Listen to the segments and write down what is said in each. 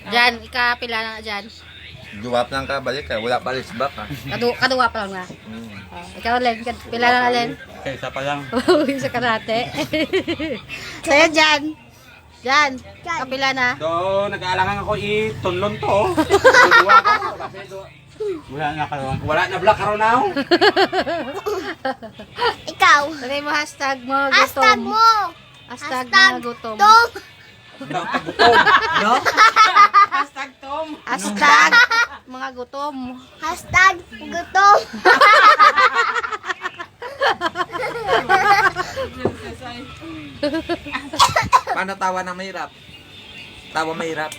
Jan, ikapila na nga dyan. Duwap lang ka, balik ka. Wala pa lisbak ha. Kaduwa pa lang na. Ikaw, Len, pila na Len. Okay, isa pa lang. Isa karate. Sa'yo, Jan. Jan, kapila na. So, nag-aalangan ako itunlon to. Wala na karon. Wala na black karon now. Ikaw. Lagay mo hashtag mo, gutom. Hashtag mo. Hashtag mga gutom. Tom. No? Hashtag Tom. Hashtag mga gutom. Hashtag gutom. Paano tawa ng mahirap? Tawa mahirap.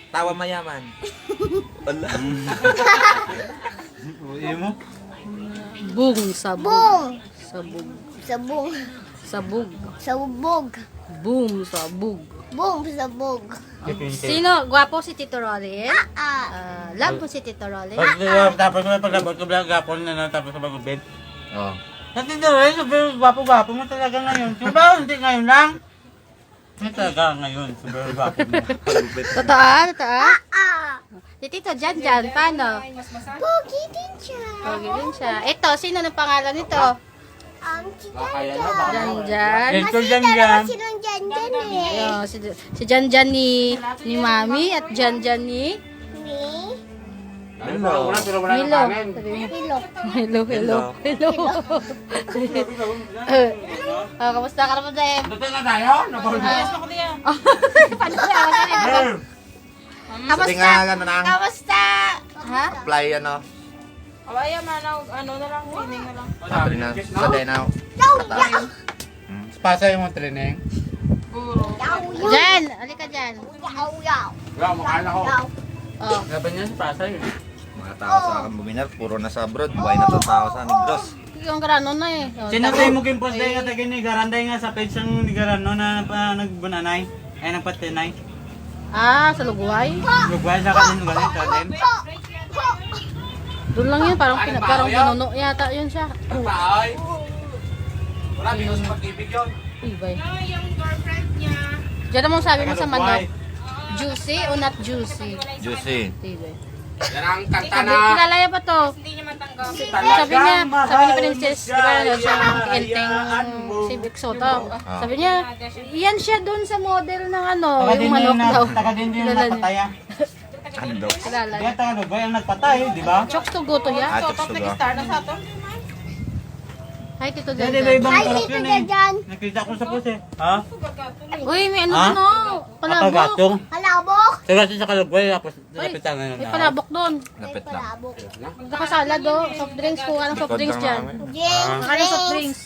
Tawa mayaman. Wala. Uwi mo. Bung sabog. Bung. Sabog. Sabog. Sabog. Sabog. Boom sabog. Bung sabog. Sino? Gwapo si Tito Rolly? Ah. Love mo si Tito Rolly? Tapos may paglabot ko bilang gapon na tapos sa bagong bed. Oh. Natin na rin, sobrang gwapo-gwapo mo talaga ngayon. Diba, hindi ngayon lang. Hindi talaga ngayon, sobrang gwapo mo. Totoo? Totoo? Ah. Si Tito Jan Jan, paano? Pogi din siya. Pogi din siya. Ito, sino ng pangalan nito? Si Janjan. Jan Jan. Ito dyan yan. Sinong Janjan eh? Ayun, si Jan Jan ni Mami at Jan Jan ni Ni? Hello. Pero wala Milo. nang kanin. Hello. Hello. Kamusta ka naman, Dave? Dito na tayo? Ayos ako niya. Paano ka naman? Sabi nga ano na. Kamusta? Ha? Apply ano. Awaya man, ano na lang, hining na lang. Sabi na. Sa Denaw. Pasa yung mga training. Puro. Jan, alika dyan. Yaw. Wala, makain ako. Oh. Sabi niya si Pasa yun. Mga tao sa akin buminar. Puro na sa abroad. Buhay na tao sa Negros. Yung grano na eh. Oh, Sinatay mo kyung post nga tayo ni Garanday nga sa page ng ni Garano na nagbunanay. Ay nagpatinay. Ah, sa Lugway? Lugway sa kanin galit sa din. Doon lang yun, parang pinuno yata yun siya. Ay. Wala minus pag-ibig yun. Ibay. Yung girlfriend niya. Diyan naman sabi mo sa manok. Juicy o not juicy? Juicy. Ibay. Yan ang kanta Sabi, na. kilala niya pa to. Hindi niya matanggap. Sabi ni Princess, di ba ano, siya enteng si Vic Soto. Sabi niya, yan siya doon sa model ng ano, yung manok daw. Taga din yung Kilala niya. nagpatay. Ano daw? Kilala Kaya niya. taga Lugway ang nagpatay, di ba? Chokes to go to ya. Ah, So, chokes top to go. nag-star na sa to. Hi, Tito Hindi, Jan. may ibang Hi, kurap Tito yun eh. Janjan. Nakita ko sa post eh. Ha? Uy, may ano Ha? ano. Palabok. Akagatong. Halabok. Sa kasi sa Kalugway, tapos Uy, napitan na yun. may palabok doon. Lapit lang. Halabok. Nakasala do. Soft drinks. Kuha ng soft drinks dyan. Jing. Kuha ng soft drinks.